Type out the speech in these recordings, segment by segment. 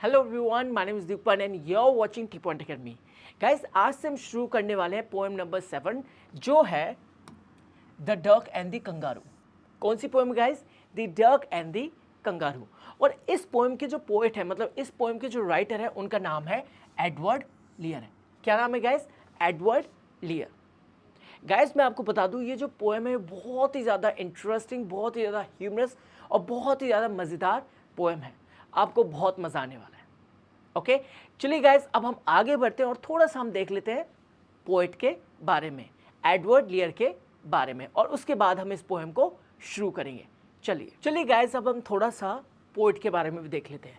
Hello everyone, my name is Deepan and you are watching T point Academy. Guys, आज से हम शुरू करने वाले हैं पोएम नंबर 7 जो है the duck and the kangaroo. कौन सी poem guys? The duck and the kangaroo. और इस पोएम के जो पोएट है, मतलब इस पोएम के जो राइटर है, उनका नाम है एडवर्ड लियर है। क्या नाम है गाइस? एडवर्ड लियर। गाइस, मैं आपको बता दूं, ये जो पोएम है बहुत ही ज़्यादा इंटरेस्टिंग, बहुत ही ज़्यादा ह्यूमरस और बहुत ही ज़्यादा मज़ेदार पोएम है। आपको बहुत मज़ा आने वाला है। ओके, चलिए गाइस, अब हम आगे बढ़ते हैं और थोड़ा सा हम देख लेते हैं पोएट के बारे में, एडवर्ड लियर के बारे में, और उसके बाद हम इस पोएम को शुरू करेंगे। चलिए गाइस, अब हम थोड़ा सा पोएट के बारे में भी देख लेते हैं।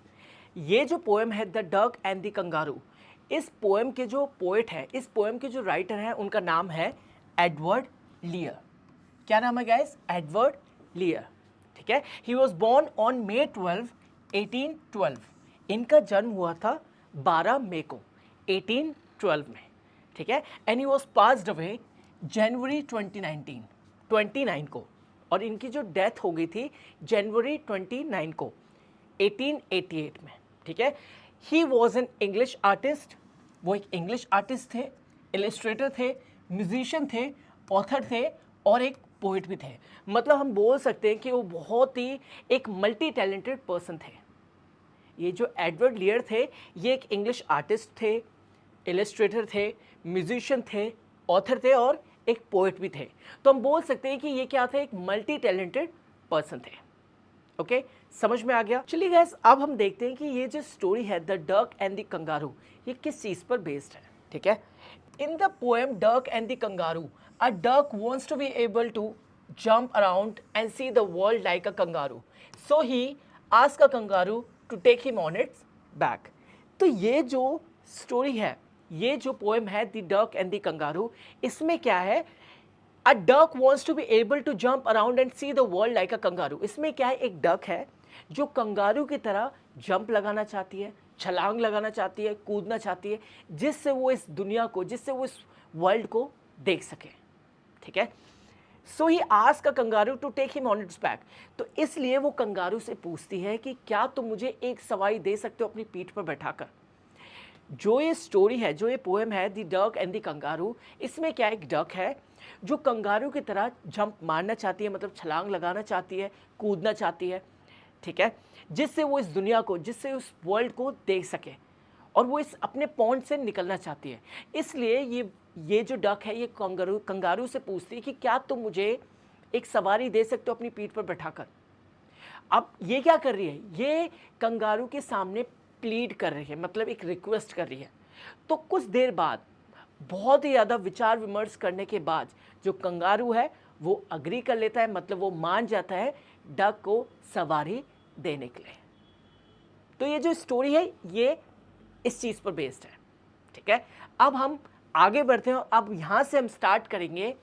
ये जो पोएम है the duck and the kangaroo, इस पोएम के जो पोएट है, इस पोएम के जो राइटर हैं, उनका नाम है एडवर्ड लियर। क्या नाम है गाइस? Edward Lear. ठीक है। He was born on May 12, 1812। इनका जन्म हुआ था 12 मई को 1812 में। ठीक है। And he was passed away जनवरी 29 को, और इनकी जो डेथ हो गई थी जनवरी 29 को 1888 में। ठीक है। He was an English artist. वो एक इंग्लिश आर्टिस्ट थे, इलिस्ट्रेटर थे, म्यूजिशियन थे, ऑथर थे और एक पोइट भी थे। मतलब हम बोल सकते हैं कि वो बहुत ही एक मल्टी टैलेंटेड पर्सन थे। ये जो एडवर्ड लियर थे, ये एक इंग्लिश आर्टिस्ट थे, इलिस्ट्रेटर थे, म्यूजिशियन थे, ऑथर थे और एक पोइट भी थे। तो हम बोल सकते हैं कि ये क्या थे? एक मल्टी टैलेंटेड पर्सन थे। ओके, समझ में आ गया? चलिए गाइस, अब हम देखते हैं कि ये जो स्टोरी है the duck and the kangaroo, ये किस चीज़ पर बेस्ड है। ठीक है। In the poem duck and the kangaroo, a duck wants to be able to jump around and see the world like a kangaroo, so he asked a kangaroo to take him on its back। तो ये जो story है, ये जो poem है the duck and the kangaroo, इसमें क्या है? A duck wants to be able to jump around and see the world like a kangaroo. इसमें क्या है? एक डक है जो कंगारू की तरह जंप लगाना चाहती है, छलांग लगाना चाहती है, कूदना चाहती है, जिससे वो इस दुनिया को, जिससे वो इस वर्ल्ड को देख सके। ठीक है। So he ask a kangaroo to take him on its back. तो इसलिए वो कंगारू से पूछती है कि क्या तुम मुझे एक सवारी दे सकते हो अपनी पीठ पर बैठाकर। जो ये स्टोरी है, जो ये पोएम है the duck and the kangaroo, इसमें क्या, एक डक है जो कंगारू की तरह जंप मारना चाहती है, मतलब छलांग लगाना चाहती है, कूदना चाहती है। ठीक है। जिससे वो इस दुनिया को, जिससे उस वर्ल्ड को देख सके, और वो इस अपने पॉन्ड से निकलना चाहती है। इसलिए ये जो डक है, ये कंगारू से पूछती है कि क्या तुम मुझे एक सवारी दे सकते हो अपनी पीठ पर बैठाकर। अब ये क्या कर रही है? ये कंगारू के सामने प्लीड कर रही है, मतलब एक रिक्वेस्ट कर रही है। तो कुछ देर बाद, बहुत ही ज़्यादा विचार विमर्श करने के बाद, जो कंगारू है वो अग्री कर लेता है, मतलब वो मान जाता है डक को सवारी देने के लिए। तो ये जो स्टोरी है ये इस चीज़ पर बेस्ड है। ठीक है। अब हम आगे बढ़ते हैं। अब यहाँ से हम स्टार्ट करेंगे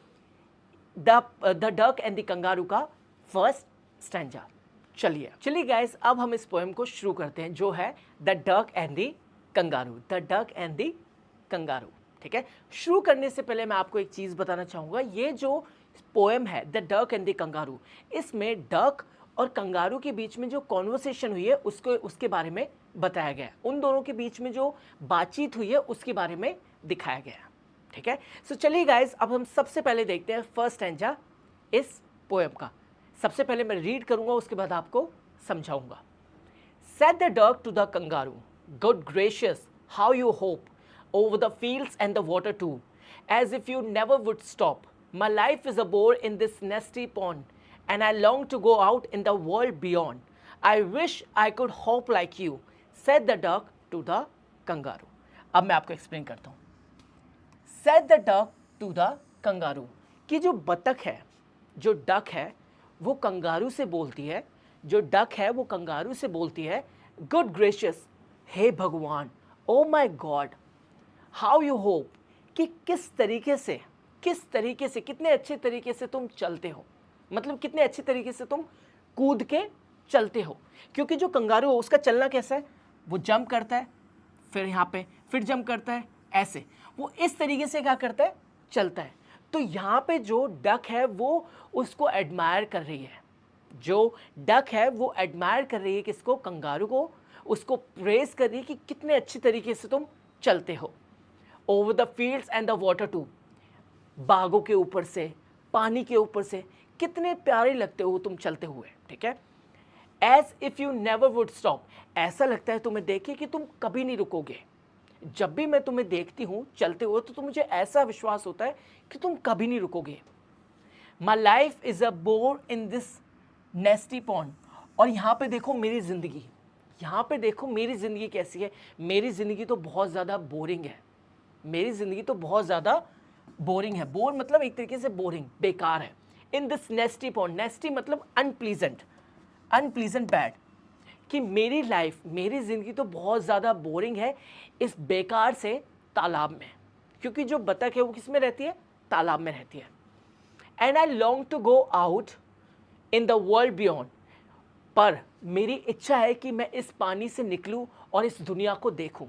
the duck and the kangaroo का फर्स्ट स्टैंजा। चलिए गाइस, अब हम इस पोएम को शुरू करते हैं जो है the duck and the kangaroo. The duck and the kangaroo. ठीक है। शुरू करने से पहले मैं आपको एक चीज़ बताना चाहूँगा। ये जो पोएम है the duck and the kangaroo, इसमें डक और कंगारू के बीच में जो कॉन्वर्सेशन हुई है उसके बारे में बताया गया है। उन दोनों के बीच में जो बातचीत हुई है उसके बारे में दिखाया गया है। ठीक है। सो चलिए गाइस, अब हम सबसे पहले देखते हैं फर्स्ट स्टैंजा इस पोएम का। सबसे पहले मैं रीड करूंगा, उसके बाद आपको समझाऊंगा। Said the duck to the kangaroo, "Good gracious, how you hope over the fields and the water too, as if you never would stop. My life is a bore in this nasty pond, and I long to go out in the world beyond. I wish I could hope like you," said the duck to the kangaroo। अब मैं आपको explain करता हूँ। Said the duck to the kangaroo, कि जो बतख है, जो डक है, वो कंगारू से बोलती है, जो डक है वो कंगारू से बोलती है, गुड ग्रेशियस, हे भगवान, oh my God, how you hope, कि किस तरीके से, कितने अच्छे तरीके से तुम चलते हो, मतलब कितने अच्छे तरीके से तुम कूद के चलते हो। क्योंकि जो कंगारू है उसका चलना कैसा है? वो जंप करता है, फिर यहाँ पे फिर जंप करता है, ऐसे वो इस तरीके से क्या करता है? चलता है। तो यहाँ पे जो डक है वो उसको एडमायर कर रही है, जो डक है वो एडमायर कर रही है किसको? कंगारू को। उसको प्रेज कर रही है कि कितने अच्छी तरीके से तुम चलते हो। Over the fields and the water too, बागों के ऊपर से, पानी के ऊपर से, कितने प्यारे लगते हो तुम चलते हुए, ठीक है। As if you never would stop, ऐसा लगता है तुम्हें देख के कि तुम कभी नहीं रुकोगे। जब भी मैं तुम्हें देखती हूँ चलते हुए तो मुझे ऐसा विश्वास होता है कि तुम कभी नहीं रुकोगे। My life is a bore in this nasty pond, और यहाँ पे देखो मेरी ज़िंदगी, यहाँ पे देखो मेरी ज़िंदगी कैसी है। मेरी ज़िंदगी तो बहुत ज़्यादा बोरिंग है, मेरी ज़िंदगी तो बहुत ज़्यादा बोरिंग है। बोर मतलब एक तरीके से बोरिंग, बेकार है। इन दिस नेस्टी पॉन्ड, नेस्टी मतलब अनप्लीजेंट, अनप्लीजेंट बैड, कि मेरी लाइफ, मेरी ज़िंदगी तो बहुत ज़्यादा बोरिंग है इस बेकार से तालाब में, क्योंकि जो बतख है वो किस में रहती है, तालाब में रहती है। And I long to go out in the world beyond, पर मेरी इच्छा है कि मैं इस पानी से निकलूं और इस दुनिया को देखूं।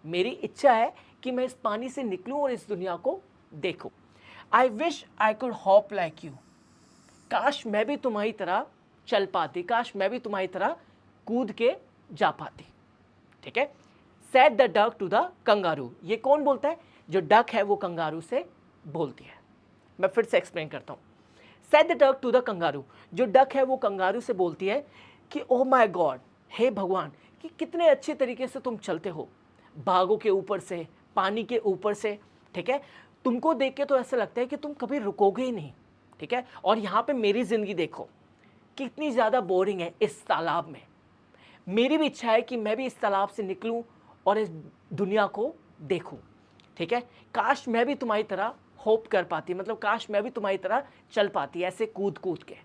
मेरी इच्छा है कि मैं इस पानी से निकलूं और इस दुनिया को देखूं। I wish I could hop like you, काश मैं भी तुम्हारी तरह चल पाती, काश मैं भी तुम्हारी तरह कूद के जा पाती, ठीक है। Said the duck to the kangaroo, ये कौन बोलता है, जो डक है वो कंगारू से बोलती है। मैं फिर से एक्सप्लेन करता हूँ। Said the duck to the kangaroo, जो डक है वो कंगारू से बोलती है कि ओह माय गॉड, हे भगवान, कि कितने अच्छे तरीके से तुम चलते हो, बागों के ऊपर से, पानी के ऊपर से, ठीक है। तुमको देख के तो ऐसा लगता है कि तुम कभी रुकोगे ही नहीं, ठीक है। और यहाँ पे मेरी ज़िंदगी देखो कितनी ज़्यादा बोरिंग है इस तालाब में। मेरी भी इच्छा है कि मैं भी इस तालाब से निकलूं और इस दुनिया को देखूं, ठीक है। काश मैं भी तुम्हारी तरह होप कर पाती, मतलब काश मैं भी तुम्हारी तरह चल पाती ऐसे कूद कूद के,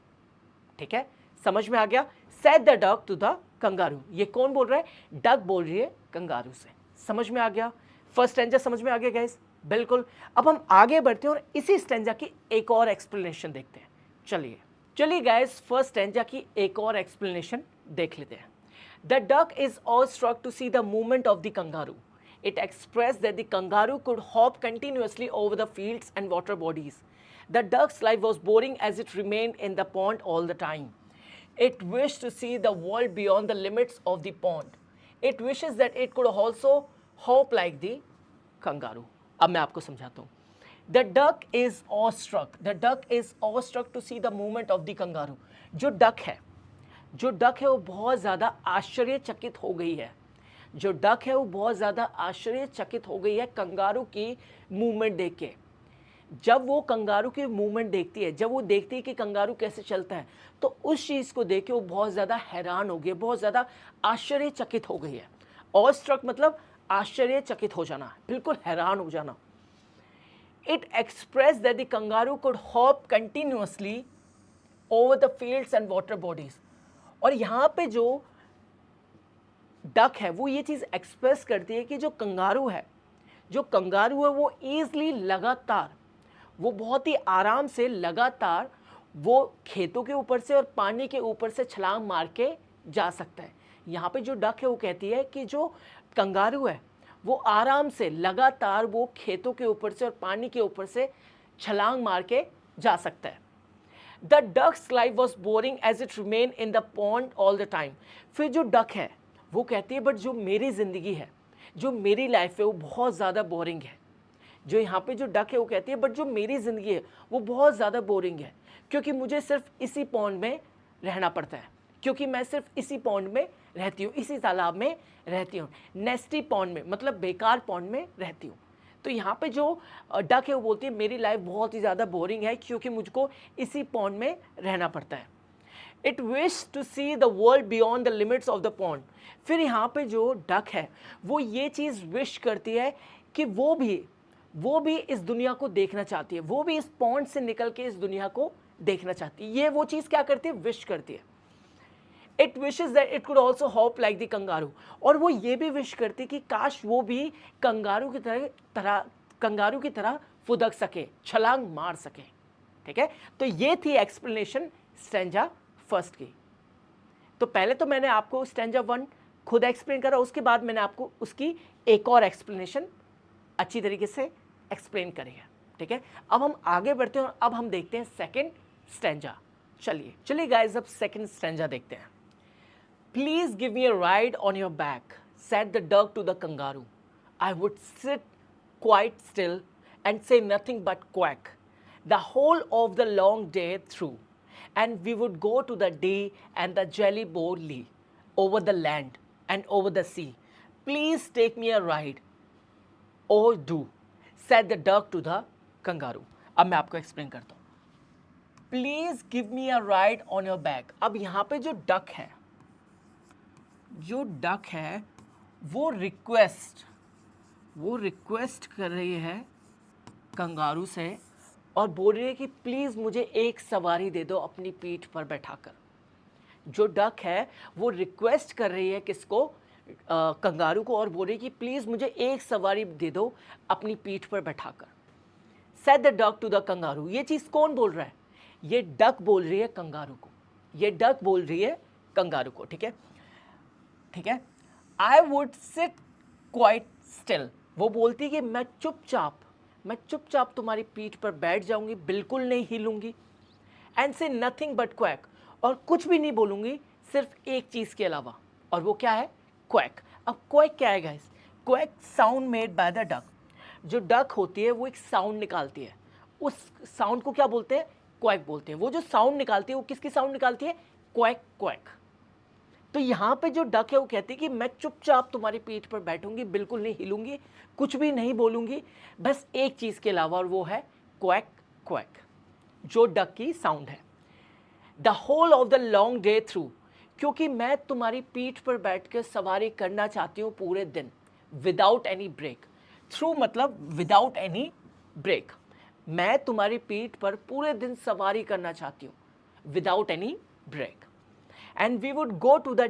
ठीक है। समझ में आ गया। Said the duck to the kangaroo, ये कौन बोल रहा है, डक बोल रही है कंगारू से। समझ में आ गया, फर्स्ट स्टैंजा समझ में आ गया गाइस, बिल्कुल। अब हम आगे बढ़ते हैं और इसी स्टैंजा की एक और एक्सप्लेनेशन देखते हैं। चलिए गाइस, फर्स्ट स्टैंजा की एक और एक्सप्लेनेशन देख लेते हैं। The duck is awestruck to see the movement of the kangaroo. It expressed that the kangaroo could hop continuously over the fields and water bodies. The duck's life was boring as it remained in the pond all the time. It wished to see the world beyond the limits of the pond. It wishes that it could also hop like the kangaroo. अब मैं आपको समझाता हूँ। The duck is awestruck. The duck is awestruck to see the movement of the kangaroo. जो duck है वो बहुत ज़्यादा आश्चर्यचकित हो गई है। जो डक है वो बहुत ज़्यादा आश्चर्यचकित हो गई है कंगारू की मूवमेंट देख के। जब वो कंगारू की मूवमेंट देखती है, जब वो देखती है कि कंगारू कैसे चलता है, तो उस चीज़ को देख के वो बहुत ज़्यादा हैरान हो गई, बहुत ज़्यादा आश्चर्यचकित हो गई है। ऑल स्ट्रक मतलब आश्चर्यचकित हो जाना, बिल्कुल हैरान हो जाना। It express that the kangaroo could hop continuously over the fields and water bodies. और यहाँ पे जो डक है वो ये चीज़ एक्सप्रेस करती है कि जो कंगारू है वो ईजली लगातार, वो बहुत ही आराम से लगातार वो खेतों के ऊपर से और पानी के ऊपर से छलांग मार के जा सकता है। यहाँ पे जो डक है वो कहती है कि जो कंगारू है वो आराम से लगातार वो खेतों के ऊपर से और पानी के ऊपर से छलांग मार के जा सकता है। The duck's life was boring as it remained in the pond all the time. फिर जो डक है वो कहती है बट जो मेरी ज़िंदगी है, जो मेरी लाइफ है वो बहुत ज़्यादा बोरिंग है। जो यहाँ पे जो डक है वो कहती है बट जो मेरी ज़िंदगी है वो बहुत ज़्यादा बोरिंग है, क्योंकि मुझे सिर्फ इसी पॉन्ड में रहना पड़ता है, क्योंकि मैं सिर्फ इसी पॉन्ड में रहती हूँ, इसी तालाब में रहती हूँ। नेस्टी पॉन्ड में मतलब बेकार पॉन्ड में रहती हूँ। तो यहाँ पे जो डक है वो बोलती है मेरी लाइफ बहुत ही ज़्यादा बोरिंग है, क्योंकि मुझको इसी पॉन्ड में रहना पड़ता है। It wish to see the world beyond the limits of the pond. फिर यहाँ पे जो डक है वो ये चीज़ विश करती है कि वो भी इस दुनिया को देखना चाहती है, वो भी इस पॉन्ड से निकल के इस दुनिया को देखना चाहती है। ये वो चीज़ क्या करती है, विश करती है। It wishes that it could also hop like the kangaroo, और वो ये भी विश करती कि काश वो भी कंगारू की तरह फुदक सके, छलांग मार सके, ठीक है। तो ये थी एक्सप्लेनेशन स्टैंजा फर्स्ट की। तो पहले तो मैंने आपको स्टैंजा वन खुद एक्सप्लेन करा, उसके बाद मैंने आपको उसकी एक और एक्सप्लेनेशन अच्छी तरीके से एक्सप्लेन करेगा, ठीक है। अब हम आगे बढ़ते हैं और अब हम देखते हैं सेकेंड स्टैंजा। चलिए गाइस, अब सेकेंड स्टैंजा देखते हैं। Please give me a ride on your back, said the duck to the kangaroo. I would sit quite still and say nothing but quack the whole of the long day through, and we would go to the Dee and the jelly boldly over the land and over the sea. Please take me a ride. Oh do, said the duck to the kangaroo. अब मैं आपको explain करता हूँ. Please give me a ride on your back. अब यहाँ पे जो duck है वो रिक्वेस्ट कर रही है कंगारू से और बोल रही है कि प्लीज़ मुझे एक सवारी दे दो अपनी पीठ पर बैठाकर. जो डक है वो रिक्वेस्ट कर रही है किसको, कंगारू को, और बोल रही है कि प्लीज़ मुझे एक सवारी दे दो अपनी पीठ पर बैठाकर. Said the duck to the kangaroo. ये चीज़ कौन बोल रहा है? ये डक बोल रही है कंगारू को. ठीक है. I would sit quite still. वो बोलती है कि मैं चुपचाप तुम्हारी पीठ पर बैठ जाऊंगी, बिल्कुल नहीं हिलूंगी. एंड से नथिंग बट क्वैक. और कुछ भी नहीं बोलूंगी सिर्फ एक चीज़ के अलावा, और वो क्या है? क्वैक. अब क्वैक क्या है guys? Quack sound made by the duck. जो डक होती है वो एक साउंड निकालती है. उस साउंड को क्या बोलते हैं? क्वैक बोलते हैं. वो जो साउंड निकालती है वो किसकी साउंड निकालती है? Quack quack. तो यहाँ पे जो डक है वो कहती है कि मैं चुपचाप तुम्हारी पीठ पर बैठूंगी, बिल्कुल नहीं हिलूंगी, कुछ भी नहीं बोलूंगी, बस एक चीज़ के अलावा, और वो है क्वैक क्वैक, जो डक की साउंड है. The whole of the long day through. क्योंकि मैं तुम्हारी पीठ पर बैठ कर सवारी करना चाहती हूँ पूरे दिन, विदाउट एनी ब्रेक. थ्रू मतलब विदाउट एनी ब्रेक. मैं तुम्हारी पीठ पर पूरे दिन सवारी करना चाहती हूँ, without any break. And we would go to the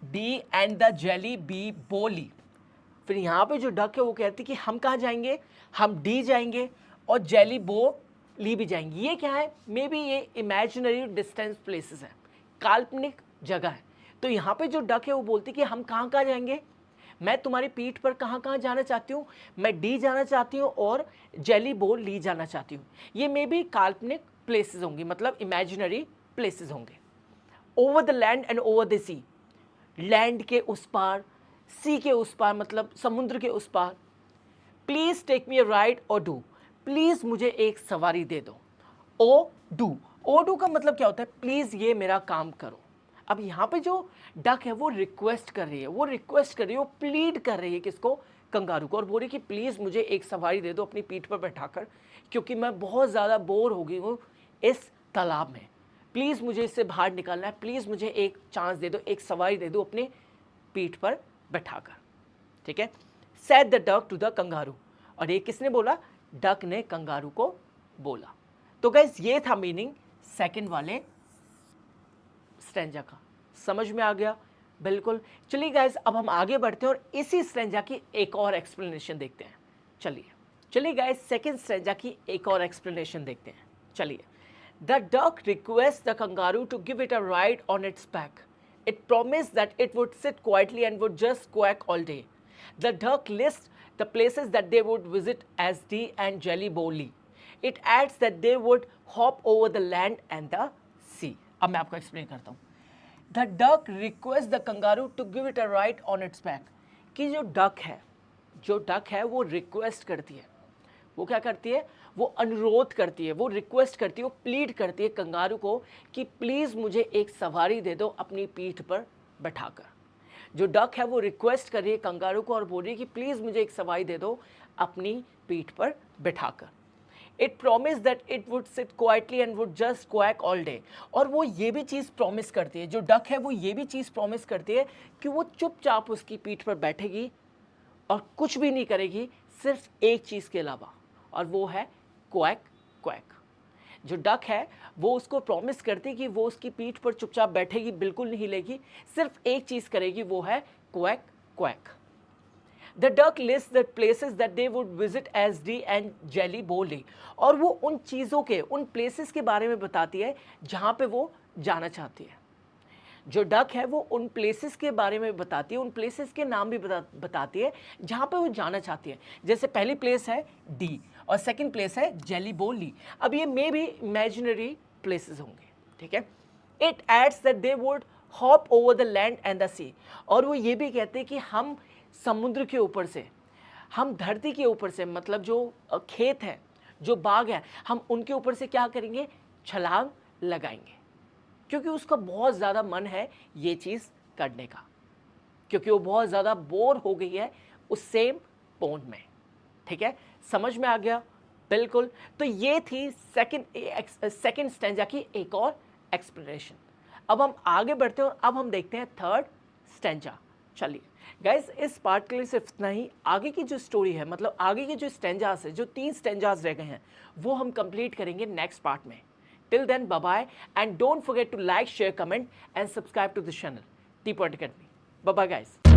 Dee and the Jelly Bee Bo Lee. फिर यहाँ पे जो डक है वो कहती कि हम कहाँ जाएंगे? हम डी जाएंगे और जेली बो ली भी जाएंगे. ये क्या है? मे बी ये इमेजिनरी डिस्टेंस प्लेसेस है, काल्पनिक जगह है. तो यहाँ पे जो डक है वो बोलती कि हम कहाँ जाएंगे? मैं तुम्हारी पीठ पर कहाँ जाना चाहती हूँ? मैं डी जाना चाहती हूँ और जेली बो ली जाना चाहती हूँ. ये मे बी काल्पनिक प्लेसेस होंगी, मतलब इमेजिनरी प्लेसेस होंगे. Over the land and over the sea. Land के उस पार, सी के उस पार, मतलब समुद्र के उस पार. Please take me a ride और डू. प्लीज़ मुझे एक सवारी दे दो. ओ डू का मतलब क्या होता है? प्लीज़ ये मेरा काम करो. अब यहाँ पे जो डक है वो रिक्वेस्ट कर रही है, वो प्लीड कर रही है किसको? कंगारू को. और बोल रही कि प्लीज़ मुझे एक सवारी दे दो अपनी पीठ पर बैठाकर, क्योंकि मैं बहुत ज़्यादा बोर हो गई हूँ इस तालाब में. प्लीज़ मुझे इससे बाहर निकालना है, प्लीज़ मुझे एक चांस दे दो, एक सवारी दे दो अपने पीठ पर बैठाकर. ठीक है. Said the duck to the kangaroo. और ये किसने बोला? डक ने कंगारू को बोला. तो गाइस ये था मीनिंग सेकंड वाले स्ट्रेंजा का. समझ में आ गया? बिल्कुल. चलिए गाइस अब हम आगे बढ़ते हैं और इसी स्ट्रेंजा की एक और एक्सप्लेनेशन देखते हैं. चलिए गाइस सेकंड स्ट्रेंजा की एक और एक्सप्लेनेशन देखते हैं. चलिए. The duck requests the kangaroo to give it a ride on its back. It promised that it would sit quietly and would just quack all day. The duck lists the places that they would visit as Dee and Jelly Bowly. It adds that they would hop over the land and the sea. अब मैं आपको explain करता हूँ. The duck requests the kangaroo to give it a ride on its back. कि जो duck है वो request करती है. वो क्या करती है? वो अनुरोध करती है, वो रिक्वेस्ट करती है, वो प्लीड करती है कंगारू को कि प्लीज़ मुझे एक सवारी दे दो अपनी पीठ पर बैठाकर. जो डक है वो रिक्वेस्ट कर रही है कंगारू को और बोल रही है कि प्लीज़ मुझे एक सवारी दे दो अपनी पीठ पर बैठाकर. It promise that it would sit quietly and would just quack all day. और वो ये भी चीज़ प्रॉमिस करती है, जो डक है वो ये भी चीज़ प्रॉमिस करती है कि वो चुपचाप उसकी पीठ पर बैठेगी और कुछ भी नहीं करेगी, सिर्फ एक चीज़ के अलावा, और वो है क्वैक क्वैक. जो डक है वो उसको प्रॉमिस करती है कि वो उसकी पीठ पर चुपचाप बैठेगी, बिल्कुल नहीं हिलेगी, सिर्फ एक चीज़ करेगी, वो है quack quack. The duck list the places that they would visit as Dee and Jelly Bo Lee. और वो उन चीज़ों के, उन प्लेसेस के बारे में बताती है जहाँ पे वो जाना चाहती है. जो डक है वो उन प्लेसेस के बारे में बताती है, उन प्लेसेस के नाम भी बताती है जहाँ पे वो जाना चाहती है. जैसे पहली प्लेस है डी और सेकंड प्लेस है जेली बोली. अब ये मे भी इमेजिनरी प्लेसेस होंगे. ठीक है. It adds that they would hop over the land and the sea. और वो ये भी कहते हैं कि हम समुद्र के ऊपर से, हम धरती के ऊपर से, मतलब जो खेत है, जो बाग है, हम उनके ऊपर से क्या करेंगे, छलांग लगाएंगे, क्योंकि उसका बहुत ज़्यादा मन है ये चीज़ करने का, क्योंकि वो बहुत ज़्यादा बोर हो गई है उस सेम पोंड में। ठीक है, समझ में आ गया? बिल्कुल। तो ये थी सेकंड स्टैंजा की एक और एक्सप्लेनेशन। अब हम आगे बढ़ते हैं और अब हम देखते हैं थर्ड स्टैंजा। चलिए गाइस, इस पार्ट के लिए सिर्फ इतना ही। आगे की जो स्टोरी है, मतलब आगे के जो स्टैंजास है, जो 3 स्टैंजास रह गए हैं, वो हम कंप्लीट करेंगे नेक्स्ट पार्ट में। Till then bye bye, and don't forget to like, share, comment and subscribe to the channel T point academy. Bye bye guys.